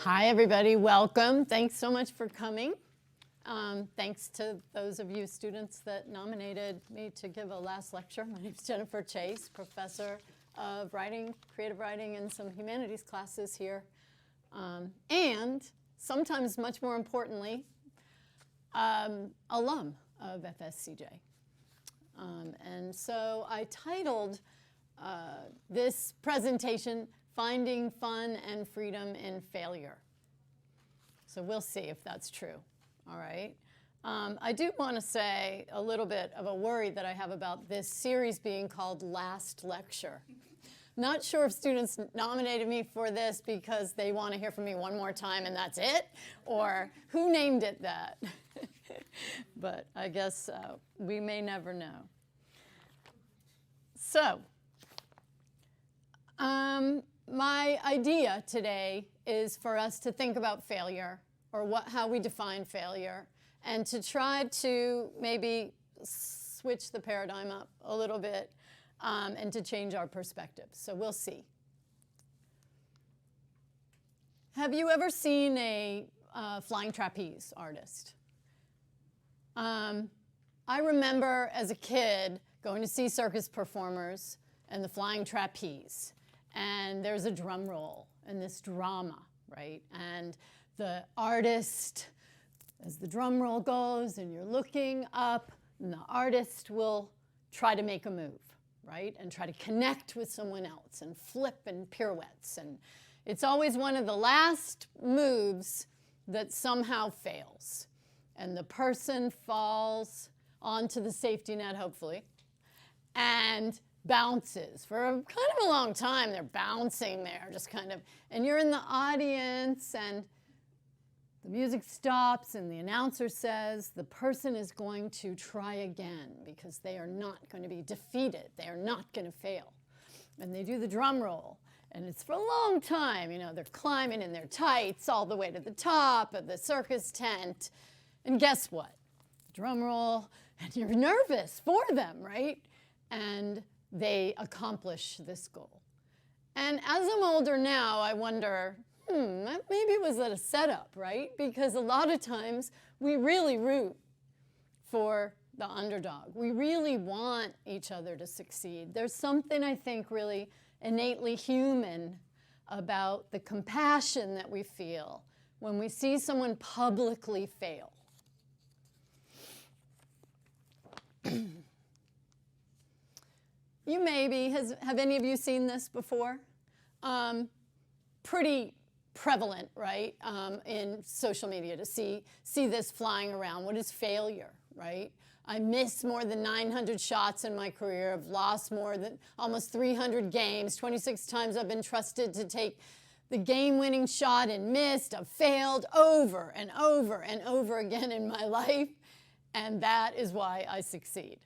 Hi, everybody. Welcome. Thanks so much for coming. Thanks to those of you students that nominated me to give a last lecture. My name is Jennifer Chase, professor of writing, creative writing, and some humanities classes here. And sometimes, much more importantly, alum of FSCJ. And so I titled this presentation, Finding Fun and Freedom in Failure. So we'll see if that's true, all right? I do want to say a little bit of a worry that I have about this series being called Last Lecture. Not sure if students nominated me for this because they want to hear from me one more time and that's it, or who named it that. But I guess we may never know. So, my idea today is for us to think about failure, or how we define failure, and to try to maybe switch the paradigm up a little bit and to change our perspective. So we'll see. Have you ever seen a flying trapeze artist? I remember as a kid going to see circus performers and the flying trapeze. And there's a drum roll and this drama, right? And the artist, as the drum roll goes and you're looking up, and the artist will try to make a move, right? And try to connect with someone else and flip and pirouettes. And it's always one of the last moves that somehow fails. And the person falls onto the safety net, hopefully, and bounces for kind of a long time. They're bouncing there, just kind of, and you're in the audience, and the music stops, and the announcer says the person is going to try again because they are not going to be defeated. They are not going to fail. And they do the drum roll, and it's for a long time. You know, they're climbing in their tights all the way to the top of the circus tent, and guess what? Drum roll, and you're nervous for them, right? And they accomplish this goal. And as I'm older now, I wonder, maybe it was a setup, right? Because a lot of times we really root for the underdog. We really want each other to succeed. There's something, I think, really innately human about the compassion that we feel when we see someone publicly fail. You maybe, have any of you seen this before? Pretty prevalent, right, in social media to see this flying around. What is failure, right? I missed more than 900 shots in my career. I've lost more than almost 300 games. 26 times I've been trusted to take the game-winning shot and missed. I've failed over and over and over again in my life, and that is why I succeed.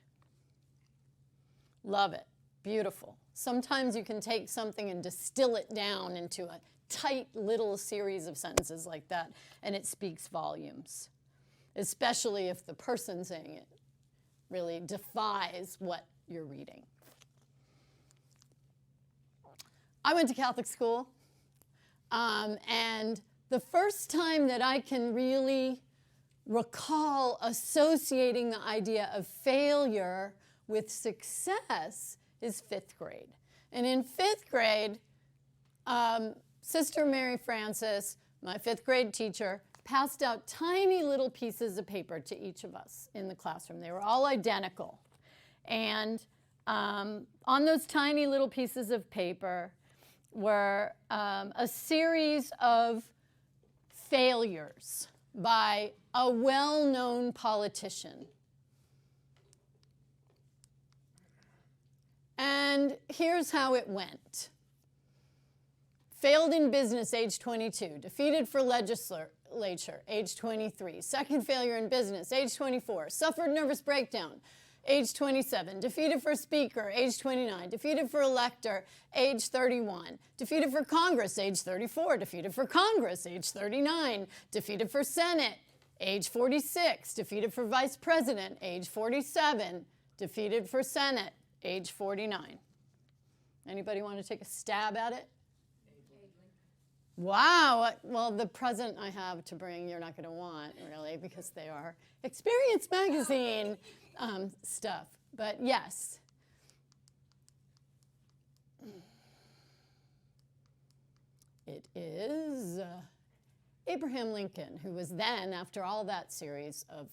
Love it. Beautiful. Sometimes you can take something and distill it down into a tight little series of sentences like that, and it speaks volumes, especially if the person saying it really defies what you're reading. I went to Catholic school, and the first time that I can really recall associating the idea of failure with success is 5th grade. And in 5th grade, Sister Mary Frances, my 5th grade teacher, passed out tiny little pieces of paper to each of us in the classroom. They were all identical. And on those tiny little pieces of paper were a series of failures by a well-known politician. And here's how it went. Failed in business, age 22. Defeated for legislature, age 23. Second failure in business, age 24. Suffered nervous breakdown, age 27. Defeated for speaker, age 29. Defeated for elector, age 31. Defeated for Congress, age 34. Defeated for Congress, age 39. Defeated for Senate, age 46. Defeated for vice president, age 47. Defeated for Senate, age 49. Anybody want to take a stab at it? Wow. Well, the present I have to bring you're not going to want, really, because they are Experience Magazine stuff. But yes. It is Abraham Lincoln, who was then, after all that series of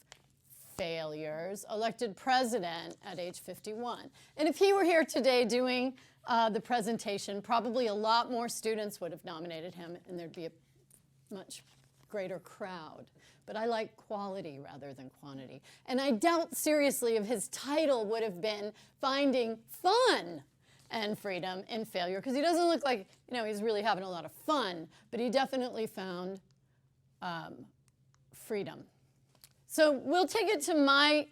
failures, elected president at age 51. And if he were here today doing the presentation, probably a lot more students would have nominated him, and there'd be a much greater crowd. But I like quality rather than quantity. And I doubt seriously if his title would have been Finding Fun and Freedom in Failure, because he doesn't look like, he's really having a lot of fun, but he definitely found freedom. So we'll take it to my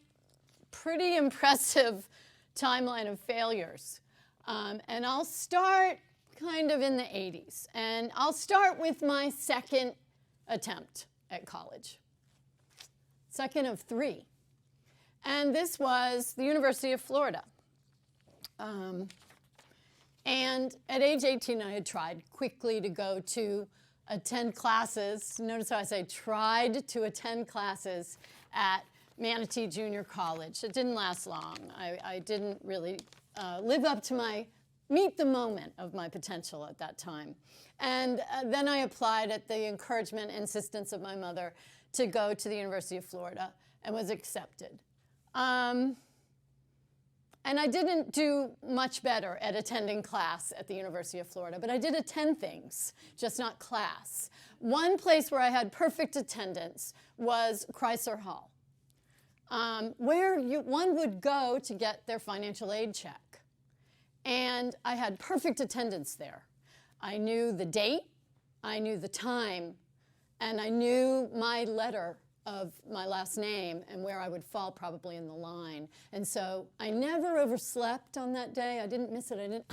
pretty impressive timeline of failures. And I'll start kind of in the 80s. And I'll start with my second attempt at college. Second of 3. And this was the University of Florida. And at age 18, I had tried quickly to go to attend classes. Notice how I say tried to attend classes at Manatee Junior College. It didn't last long. I didn't really live up to meet the moment of my potential at that time. And then I applied at the encouragement and insistence of my mother to go to the University of Florida and was accepted. And I didn't do much better at attending class at the University of Florida, but I did attend things, just not class. One place where I had perfect attendance was Chrysler Hall, where one would go to get their financial aid check. And I had perfect attendance there. I knew the date, I knew the time, and I knew my letter of my last name and where I would fall probably in the line. And so I never overslept on that day. I didn't miss it.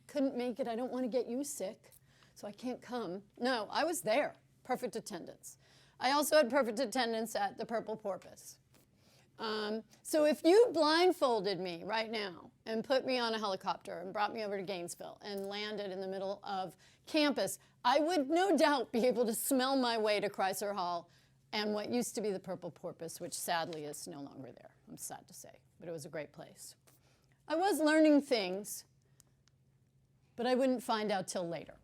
Couldn't make it. I don't want to get you sick, so I can't come. No, I was there. Perfect attendance. I also had perfect attendance at the Purple Porpoise. So if you blindfolded me right now and put me on a helicopter and brought me over to Gainesville and landed in the middle of campus, I would no doubt be able to smell my way to Chrysler Hall and what used to be the Purple Porpoise, which sadly is no longer there. I'm sad to say, but it was a great place. I was learning things, but I wouldn't find out till later.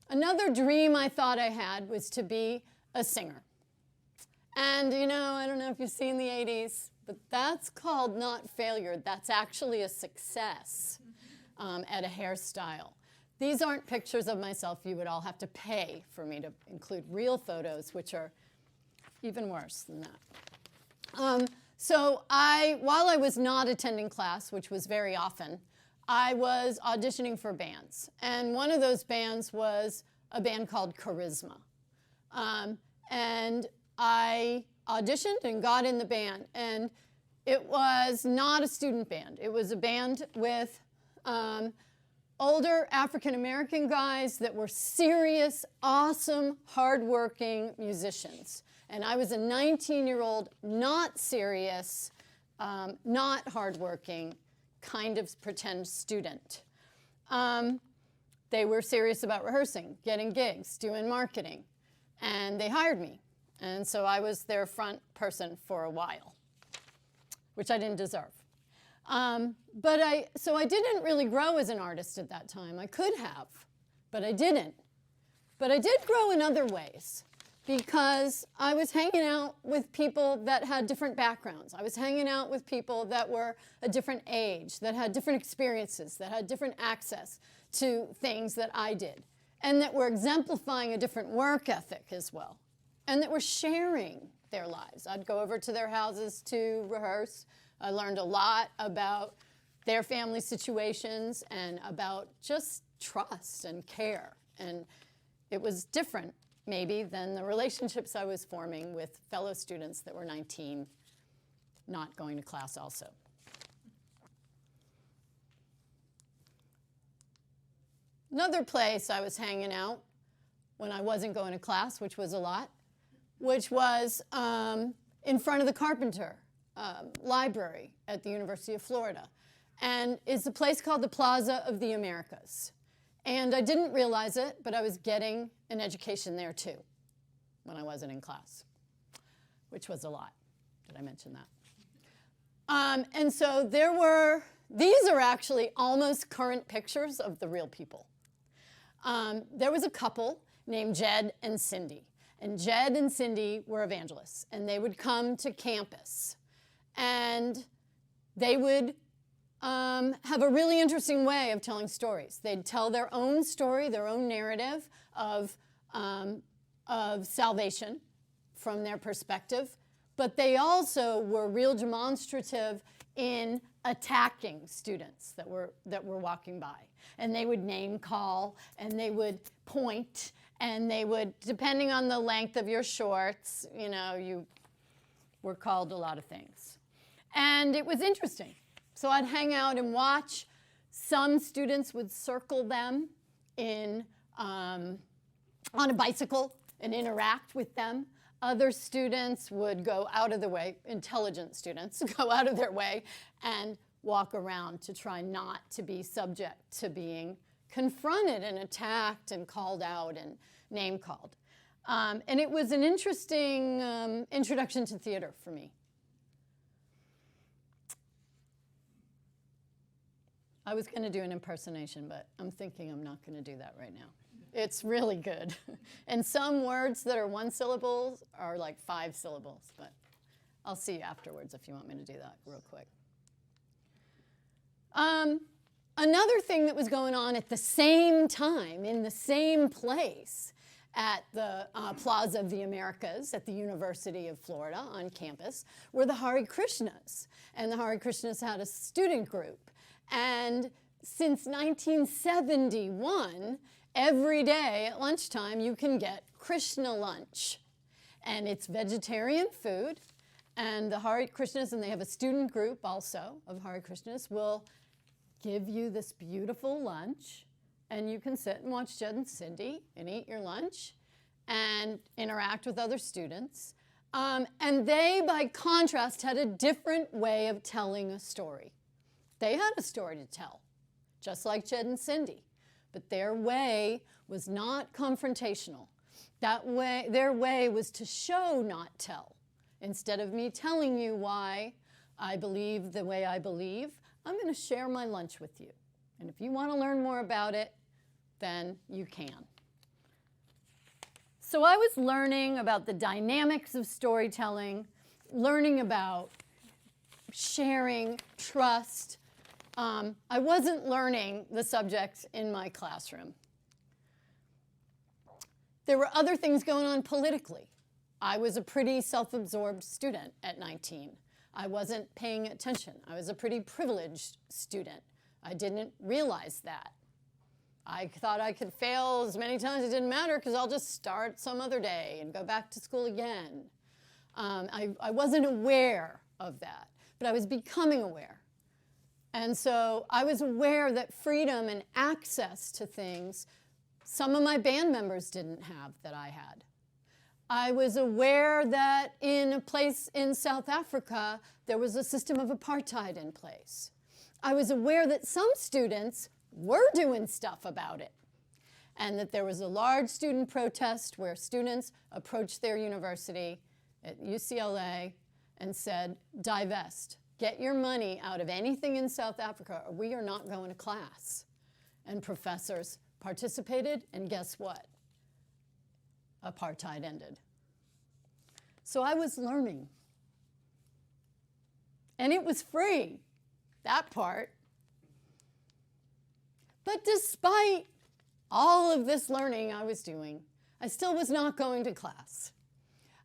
Another dream I thought I had was to be a singer. And I don't know if you've seen the 80s, but that's called not failure. That's actually a success at a hairstyle. These aren't pictures of myself. You would all have to pay for me to include real photos, which are even worse than that. So while I was not attending class, which was very often, I was auditioning for bands. And one of those bands was a band called Charisma. And I auditioned and got in the band. And it was not a student band. It was a band with older African-American guys that were serious, awesome, hardworking musicians. And I was a 19-year-old, not serious, not hardworking, kind of pretend student. They were serious about rehearsing, getting gigs, doing marketing, and they hired me. And so I was their front person for a while, which I didn't deserve. So I didn't really grow as an artist at that time. I could have, but I didn't. But I did grow in other ways, because I was hanging out with people that had different backgrounds. I was hanging out with people that were a different age, that had different experiences, that had different access to things that I did, and that were exemplifying a different work ethic as well, and that were sharing their lives. I'd go over to their houses to rehearse. I learned a lot about their family situations and about just trust and care. And it was different, maybe, than the relationships I was forming with fellow students that were 19, not going to class also. Another place I was hanging out when I wasn't going to class, which was a lot, which was in front of the Carpenter Library at the University of Florida. And it's a place called the Plaza of the Americas. And I didn't realize it, but I was getting an education there too when I wasn't in class, which was a lot. Did I mention that? And so these are actually almost current pictures of the real people. There was a couple named Jed and Cindy. And Jed and Cindy were evangelists. And they would come to campus. And they would have a really interesting way of telling stories. They'd tell their own story, their own narrative of salvation from their perspective. But they also were real demonstrative in attacking students that were walking by. And they would name call, and they would point, and they would, depending on the length of your shorts, you were called a lot of things. And it was interesting. So I'd hang out and watch. Some students would circle them on a bicycle and interact with them. Other students would go out of their way, intelligent students, go out of their way and walk around to try not to be subject to being confronted and attacked and called out and name-called. And it was an interesting introduction to theater for me. I was going to do an impersonation, but I'm thinking I'm not going to do that right now. It's really good. And some words that are one syllable are like 5 syllables, but I'll see you afterwards if you want me to do that real quick. Another thing that was going on at the same time, in the same place, at the Plaza of the Americas at the University of Florida on campus, were the Hare Krishnas. And the Hare Krishnas had a student group. And since 1971, every day at lunchtime, you can get Krishna lunch. And it's vegetarian food. And the Hare Krishnas, and they have a student group also of Hare Krishnas, will give you this beautiful lunch. And you can sit and watch Jed and Cindy and eat your lunch and interact with other students. And they, by contrast, had a different way of telling a story. They had a story to tell, just like Jed and Cindy. But their way was not confrontational. Their way was to show, not tell. Instead of me telling you why I believe the way I believe, I'm going to share my lunch with you. And if you want to learn more about it, then you can. So I was learning about the dynamics of storytelling, learning about sharing, trust. I wasn't learning the subjects in my classroom. There were other things going on politically. I was a pretty self-absorbed student at 19. I wasn't paying attention. I was a pretty privileged student. I didn't realize that. I thought I could fail as many times as it didn't matter because I'll just start some other day and go back to school again. I wasn't aware of that, but I was becoming aware. And so I was aware that freedom and access to things some of my band members didn't have that I had. I was aware that in a place in South Africa, there was a system of apartheid in place. I was aware that some students were doing stuff about it, and that there was a large student protest where students approached their university at UCLA and said, divest, get your money out of anything in South Africa or we are not going to class. And professors participated, and guess what? Apartheid ended. So I was learning. And it was free, that part. But despite all of this learning I was doing, I still was not going to class.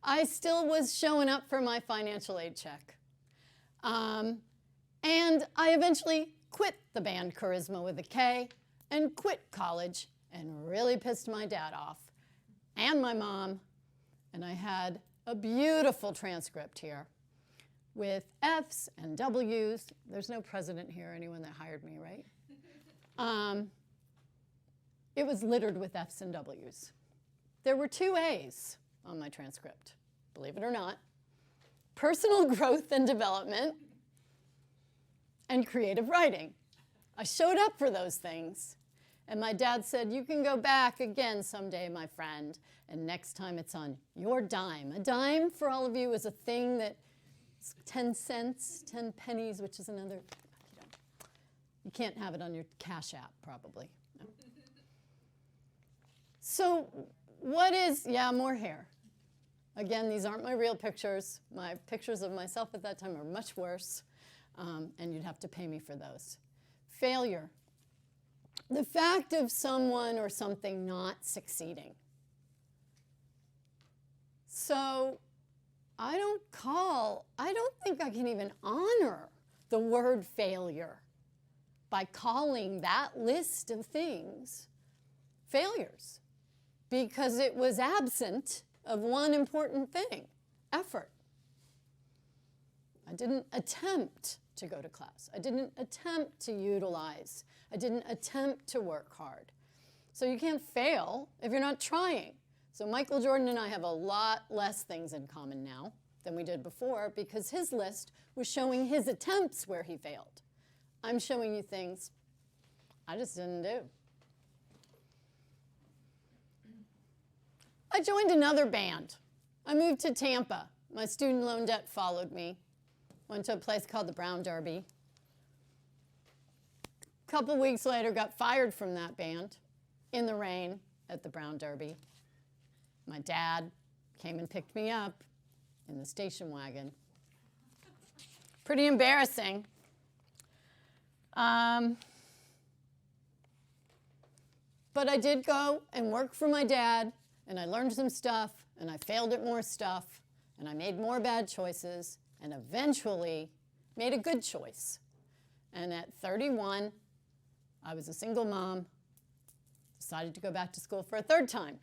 I still was showing up for my financial aid check. And I eventually quit the band Charisma with a K and quit college and really pissed my dad off and my mom. And I had a beautiful transcript here with F's and W's. There's no president here, anyone that hired me, right? It was littered with F's and W's. There were 2 A's on my transcript, believe it or not. Personal growth and development and creative writing. I showed up for those things, And my dad said, you can go back again someday, my friend, and next time it's on your dime. A dime, for all of you, is a thing that 10 cents, 10 pennies, which is another, you can't have it on your Cash App, probably. No. So what is, yeah, more hair. Again, these aren't my real pictures. My pictures of myself at that time are much worse, and you'd have to pay me for those. Failure. The fact of someone or something not succeeding. So I don't think I can even honor the word failure by calling that list of things failures, because it was absent of one important thing, effort. I didn't attempt to go to class. I didn't attempt to utilize. I didn't attempt to work hard. So you can't fail if you're not trying. So Michael Jordan and I have a lot less things in common now than we did before, because his list was showing his attempts where he failed. I'm showing you things I just didn't do. I joined another band. I moved to Tampa. My student loan debt followed me. Went to a place called the Brown Derby. A couple weeks later, got fired from that band in the rain at the Brown Derby. My dad came and picked me up in the station wagon. Pretty embarrassing. But I did go and work for my dad, and I learned some stuff, and I failed at more stuff, and I made more bad choices, and eventually made a good choice. And at 31, I was a single mom, decided to go back to school for a third time.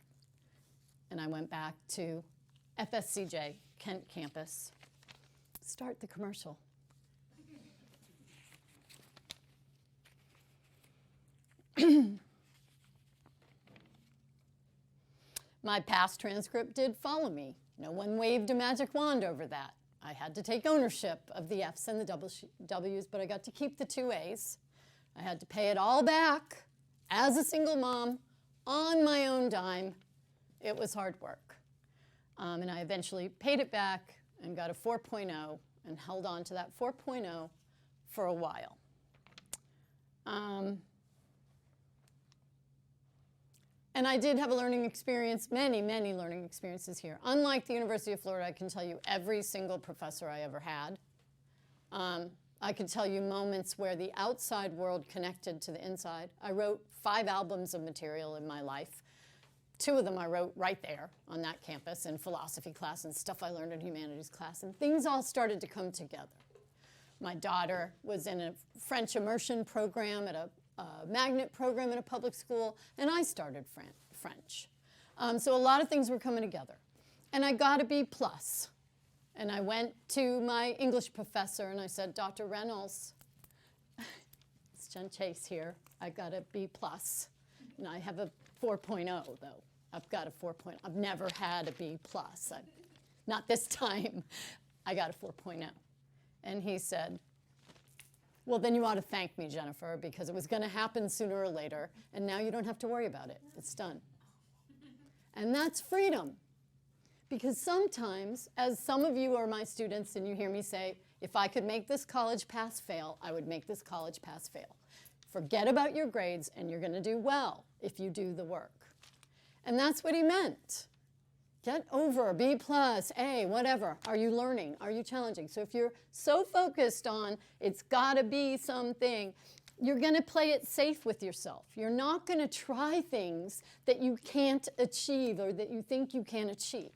And I went back to FSCJ, Kent campus. Start the commercial. My past transcript did follow me. No one waved a magic wand over that. I had to take ownership of the F's and the W's, but I got to keep the 2 A's. I had to pay it all back as a single mom on my own dime. It was hard work. And I eventually paid it back and got a 4.0 and held on to that 4.0 for a while. And I did have a learning experience, many, many learning experiences here. Unlike the University of Florida, I can tell you every single professor I ever had. I could tell you moments where the outside world connected to the inside. I wrote 5 albums of material in my life. 2 of them I wrote right there on that campus in philosophy class and stuff I learned in humanities class, and things all started to come together. My daughter was in a French immersion program at a magnet program in a public school, and I started French. So a lot of things were coming together. And I got a B+. And I went to my English professor and I said, Dr. Reynolds, it's Jen Chase here, I got a B+. And I have a 4.0 though. I've got a 4.0. I've never had a B+. Not this time. I got a 4.0. And he said, well, then you ought to thank me, Jennifer, because it was going to happen sooner or later, and now you don't have to worry about it. It's done. And that's freedom. Because sometimes, as some of you are my students and you hear me say, if I could make this college pass-fail, I would make this college pass-fail. Forget about your grades, and you're going to do well if you do the work. And that's what he meant. Get over a B+, A, whatever. Are you learning? Are you challenging? So if you're so focused on it's got to be something, you're going to play it safe with yourself. You're not going to try things that you can't achieve or that you think you can achieve,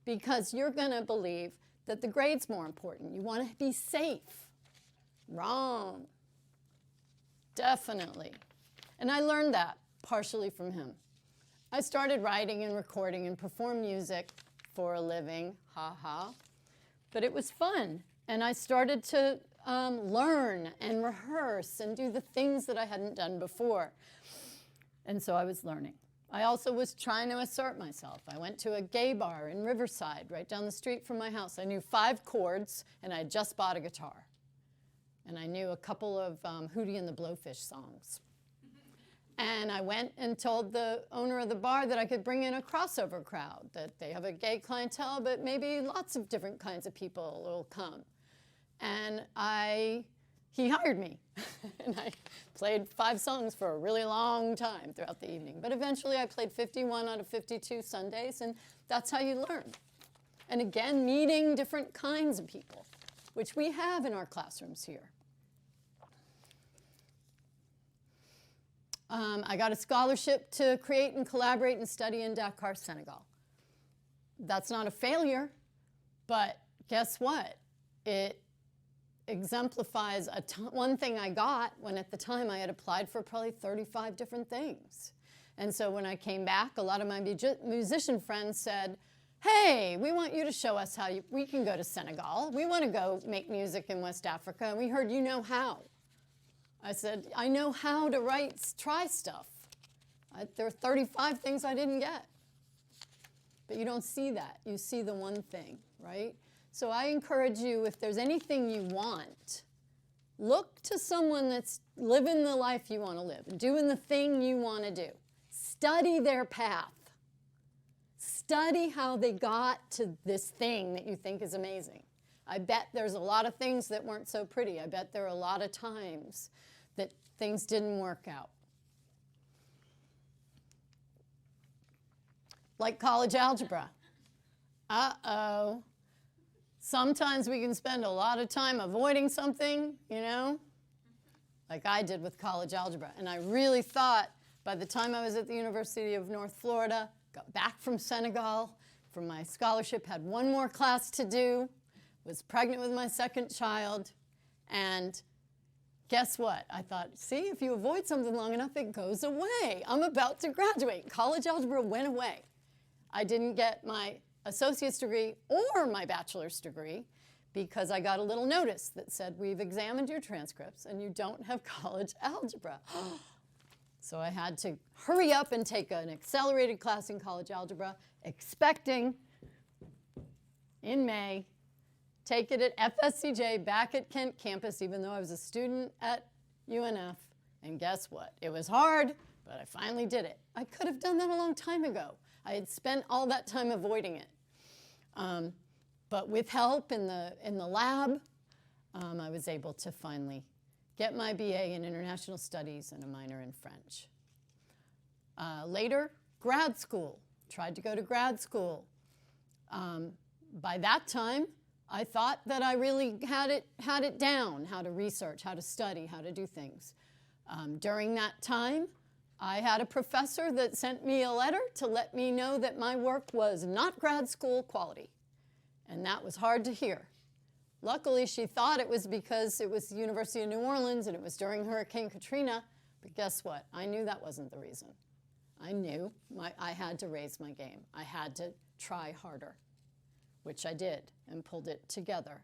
because you're going to believe that the grade's more important. You want to be safe. Wrong. Definitely. And I learned that partially from him. I started writing and recording and perform music for a living, but it was fun. And I started to learn and rehearse and do the things that I hadn't done before. And so I was learning. I also was trying to assert myself. I went to a gay bar in Riverside, right down the street from my house. I knew 5 chords, and I had just bought a guitar. And I knew a couple of Hootie and the Blowfish songs. And I went and told the owner of the bar that I could bring in a crossover crowd, that they have a gay clientele, but maybe lots of different kinds of people will come. And he hired me. And I played 5 songs for a really long time throughout the evening. But eventually I played 51 out of 52 Sundays, and that's how you learn. And again, meeting different kinds of people, which we have in our classrooms here. I got a scholarship to create and collaborate and study in Dakar, Senegal. That's not a failure, but guess what? It exemplifies one thing I got when at the time I had applied for probably 35 different things. And so when I came back, a lot of my musician friends said, hey, we want you to show us how we can go to Senegal. We want to go make music in West Africa, and we heard you know how. I said, I know how to try stuff. There are 35 things I didn't get. But you don't see that. You see the one thing, right? So I encourage you, if there's anything you want, look to someone that's living the life you want to live, doing the thing you want to do. Study their path. Study how they got to this thing that you think is amazing. I bet there's a lot of things that weren't so pretty. I bet there are a lot of times that things didn't work out. Like college algebra. Uh-oh. Sometimes we can spend a lot of time avoiding something, you know, like I did with college algebra. And I really thought by the time I was at the University of North Florida, got back from Senegal, from my scholarship, had one more class to do, was pregnant with my second child, and guess what? I thought, see, if you avoid something long enough, it goes away. I'm about to graduate. College algebra went away. I didn't get my associate's degree or my bachelor's degree because I got a little notice that said, we've examined your transcripts and you don't have college algebra. So I had to hurry up and take an accelerated class in college algebra, expecting in May, take it at FSCJ back at Kent campus, even though I was a student at UNF. And guess what? It was hard, but I finally did it. I could have done that a long time ago. I had spent all that time avoiding it. But with help in the lab, I was able to finally get my BA in International Studies and a minor in French. Later, grad school. Tried to go to grad school. By that time, I thought that I really had it down, how to research, how to study, how to do things. During that time, I had a professor that sent me a letter to let me know that my work was not grad school quality. And that was hard to hear. Luckily, she thought it was because it was the University of New Orleans and it was during Hurricane Katrina. But guess what? I knew that wasn't the reason. I knew I had to raise my game. I had to try harder, which I did and pulled it together.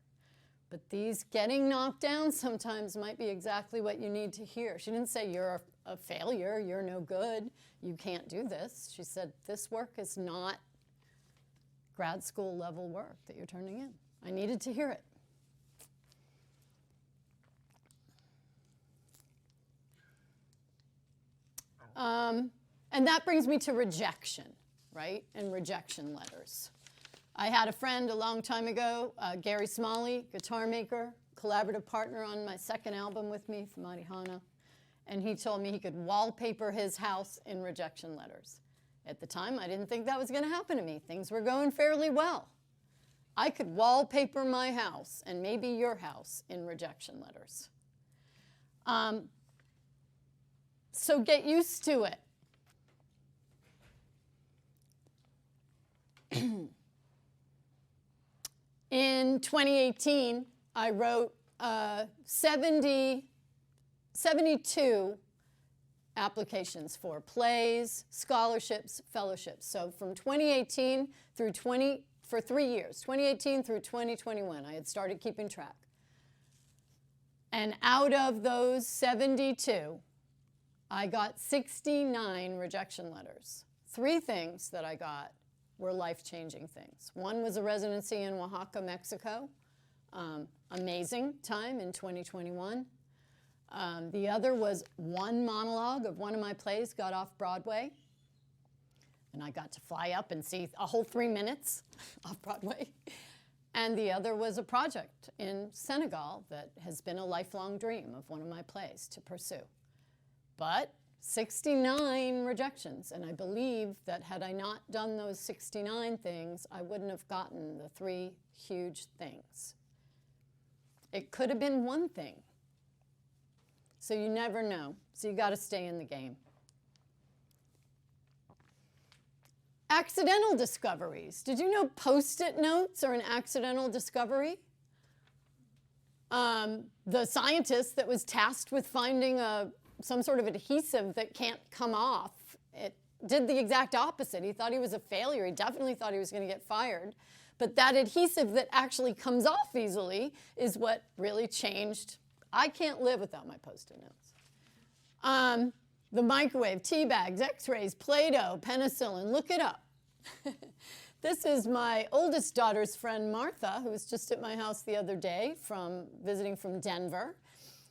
But these getting knocked down sometimes might be exactly what you need to hear. She didn't say you're a failure, you're no good, you can't do this. She said this work is not grad school level work that you're turning in. I needed to hear it. And that brings me to rejection, right? And rejection letters. I had a friend a long time ago, Gary Smalley, guitar maker, collaborative partner on my second album with me, Marihana, and he told me he could wallpaper his house in rejection letters. At the time, I didn't think that was going to happen to me. Things were going fairly well. I could wallpaper my house, and maybe your house, in rejection letters. So get used to it. In 2018, I wrote 72 applications for plays, scholarships, fellowships. So from 2018 through for 3 years, 2018 through 2021, I had started keeping track. And out of those 72, I got 69 rejection letters. 3 things that I got were life-changing things. One was a residency in Oaxaca, Mexico. Amazing time in 2021. The other was one monologue of one of my plays got off Broadway. And I got to fly up and see a whole 3 minutes off Broadway. And the other was a project in Senegal that has been a lifelong dream of one of my plays to pursue. But 69 rejections, and I believe that had I not done those 69 things, I wouldn't have gotten the 3 huge things. It could have been one thing. So you never know. So you got to stay in the game. Accidental discoveries. Did you know Post-it notes are an accidental discovery? The scientist that was tasked with finding some sort of adhesive that can't come off, it did the exact opposite. He thought he was a failure. He definitely thought he was going to get fired. But that adhesive that actually comes off easily is what really changed. I can't live without my Post-it notes. The microwave, tea bags, x-rays, Play-Doh, penicillin, look it up. This is my oldest daughter's friend, Martha, who was just at my house the other day visiting from Denver.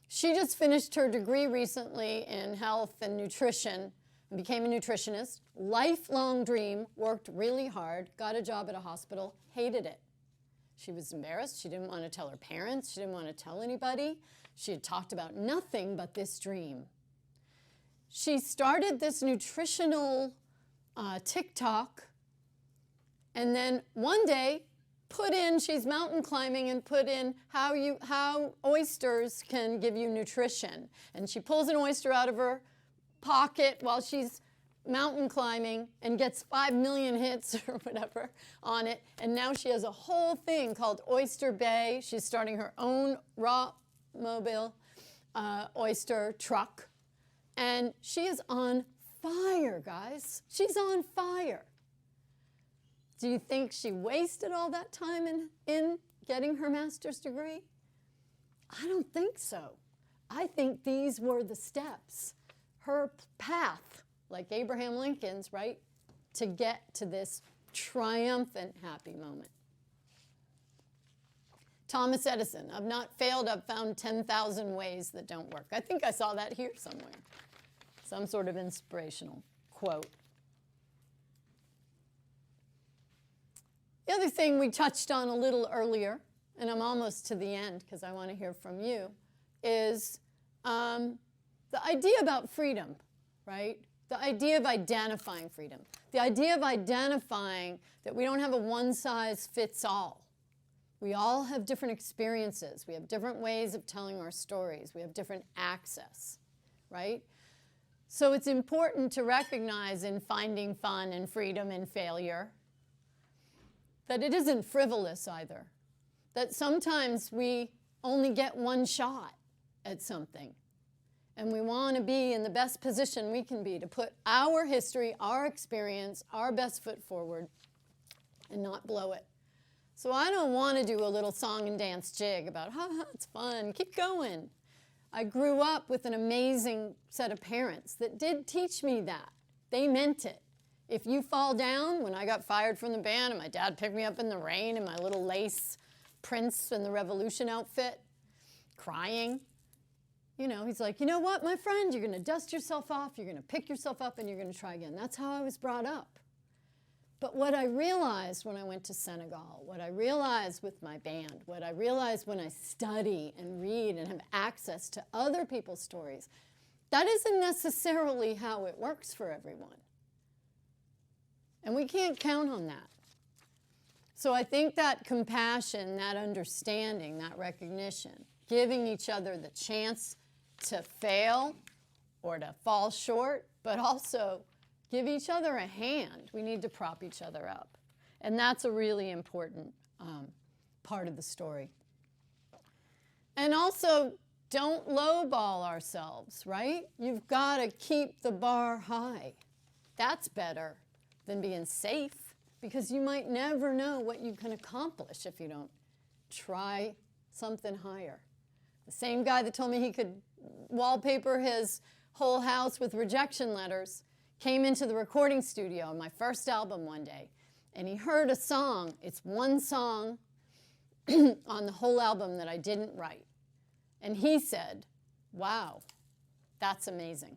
She just finished her degree recently in health and nutrition and became a nutritionist. Lifelong dream, worked really hard, got a job at a hospital, hated it. She was embarrassed. She didn't want to tell her parents. She didn't want to tell anybody. She had talked about nothing but this dream. She started this nutritional TikTok, and then one day she's mountain climbing and put in how oysters can give you nutrition. And she pulls an oyster out of her pocket while she's mountain climbing and gets 5 million hits or whatever on it. And now she has a whole thing called Oyster Bay. She's starting her own raw mobile oyster truck. And she is on fire, guys. She's on fire. Do you think she wasted all that time in getting her master's degree? I don't think so. I think these were the steps, her path, like Abraham Lincoln's, right, to get to this triumphant, happy moment. Thomas Edison, I've not failed, I've found 10,000 ways that don't work. I think I saw that here somewhere. Some sort of inspirational quote. The other thing we touched on a little earlier, and I'm almost to the end because I want to hear from you, is the idea about freedom, right? The idea of identifying freedom. The idea of identifying that we don't have a one-size-fits-all. We all have different experiences. We have different ways of telling our stories. We have different access, right? So it's important to recognize in finding fun and freedom and failure that it isn't frivolous either. That sometimes we only get one shot at something. And we want to be in the best position we can be to put our history, our experience, our best foot forward and not blow it. So I don't want to do a little song and dance jig about, it's fun, keep going. I grew up with an amazing set of parents that did teach me that. They meant it. If you fall down, when I got fired from the band and my dad picked me up in the rain in my little lace Prince and the Revolution outfit, crying, he's like, you know what, my friend, you're going to dust yourself off, you're going to pick yourself up, and you're going to try again. That's how I was brought up. But what I realized when I went to Senegal, what I realized with my band, what I realized when I study and read and have access to other people's stories, that isn't necessarily how it works for everyone. And we can't count on that. So I think that compassion, that understanding, that recognition, giving each other the chance to fail or to fall short, but also give each other a hand. We need to prop each other up. And that's a really important part of the story. And also, don't lowball ourselves, right? You've got to keep the bar high. That's better than being safe, because you might never know what you can accomplish if you don't try something higher. The same guy that told me he could wallpaper his whole house with rejection letters came into the recording studio on my first album one day, and he heard a song. It's one song on the whole album that I didn't write. And he said, wow, that's amazing.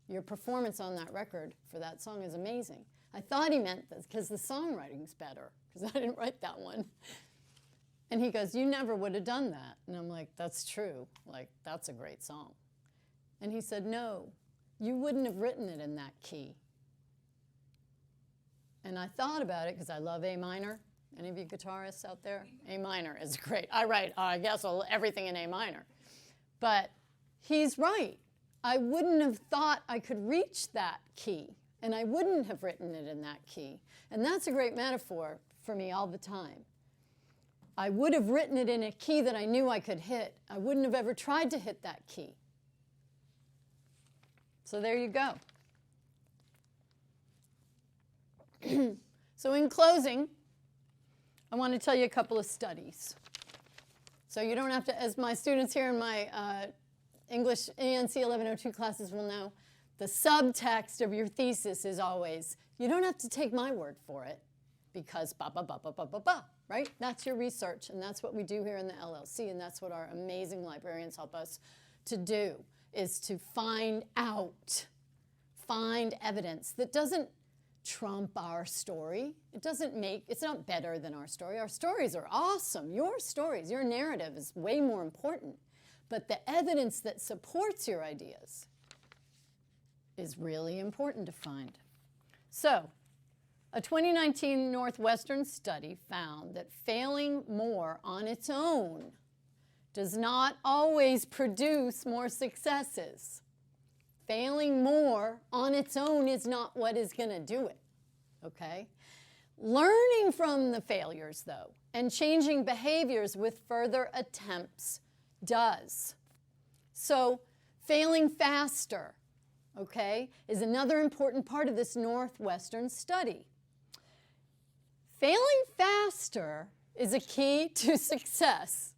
Your performance on that record for that song is amazing. I thought he meant this because the songwriting's better, because I didn't write that one. And he goes, you never would have done that. And I'm like, that's true. Like, that's a great song. And he said, no, you wouldn't have written it in that key. And I thought about it because I love A minor. Any of you guitarists out there? A minor is great. I write, I guess, everything in A minor. But he's right. I wouldn't have thought I could reach that key, and I wouldn't have written it in that key. And that's a great metaphor for me all the time. I would have written it in a key that I knew I could hit. I wouldn't have ever tried to hit that key. So there you go. So in closing, I want to tell you a couple of studies. So you don't have to, as my students here in my English ENC 1102 classes will know, the subtext of your thesis is always, you don't have to take my word for it, because ba ba ba ba ba ba ba, right? That's your research, and that's what we do here in the LLC, and that's what our amazing librarians help us to do, is to find evidence that doesn't trump our story. It's not better than our story. Our stories are awesome. Your stories, your narrative is way more important. But the evidence that supports your ideas is really important to find. So, a 2019 Northwestern study found that failing more on its own does not always produce more successes. Failing more on its own is not what is going to do it, okay? Learning from the failures, though, and changing behaviors with further attempts does. So failing faster, okay, is another important part of this Northwestern study. Failing faster is a key to success.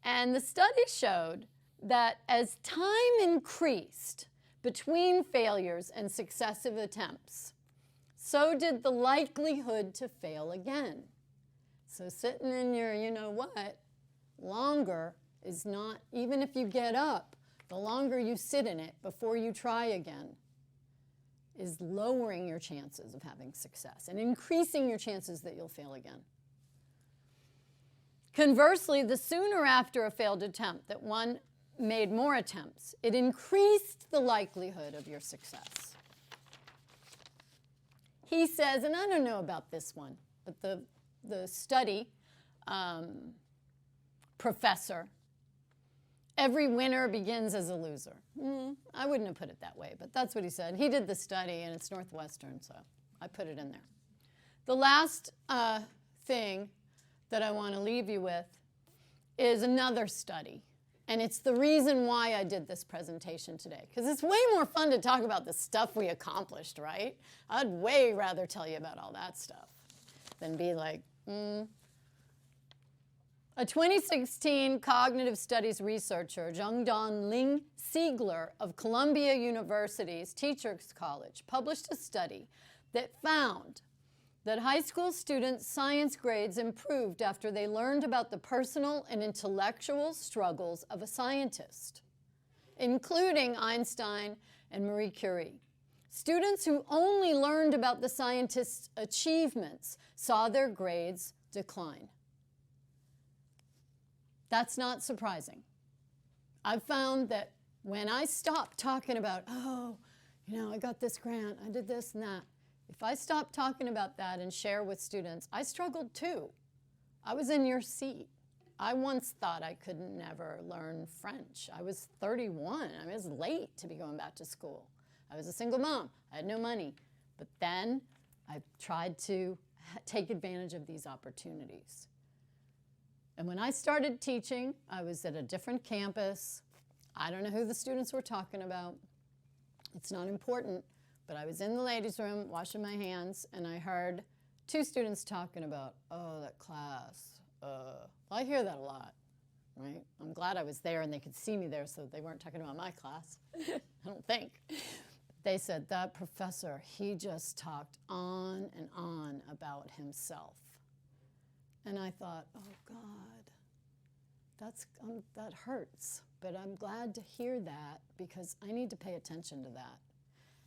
And the study showed that as time increased between failures and successive attempts, so did the likelihood to fail again. So sitting in your you-know-what longer is not, even if you get up, the longer you sit in it before you try again is lowering your chances of having success and increasing your chances that you'll fail again. Conversely, the sooner after a failed attempt that one made more attempts, it increased the likelihood of your success. He says, and I don't know about this one, but the study professor, every winner begins as a loser. I wouldn't have put it that way, but that's what he said. He did the study, and it's Northwestern, so I put it in there. The last thing that I want to leave you with is another study. And it's the reason why I did this presentation today, because it's way more fun to talk about the stuff we accomplished, right? I'd way rather tell you about all that stuff than be like, A 2016 cognitive studies researcher, Zhengdan Ling Siegler of Columbia University's Teachers College, published a study that found that high school students' science grades improved after they learned about the personal and intellectual struggles of a scientist, including Einstein and Marie Curie. Students who only learned about the scientists' achievements saw their grades decline. That's not surprising. I've found that when I stop talking about, I got this grant, I did this and that, if I stop talking about that and share with students, I struggled too. I was in your seat. I once thought I could never learn French. I was 31. I was late to be going back to school. I was a single mom. I had no money. But then I tried to take advantage of these opportunities. And when I started teaching, I was at a different campus. I don't know who the students were talking about. It's not important. But I was in the ladies' room washing my hands, and I heard two students talking about, that class. I hear that a lot, right? I'm glad I was there and they could see me there so they weren't talking about my class. I don't think. They said, that professor, he just talked on and on about himself. And I thought, oh, God, that hurts. but I'm glad to hear that because I need to pay attention to that.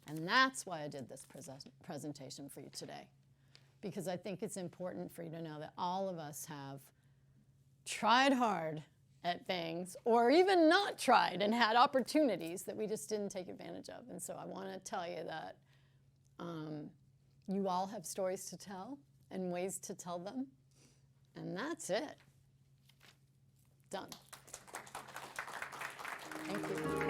And that's why I did this presentation for you today, because I think it's important for you to know that all of us have tried hard at things, or even not tried and had opportunities that we just didn't take advantage of. And so I want to tell you that you all have stories to tell and ways to tell them, and that's it. Done. Thank you.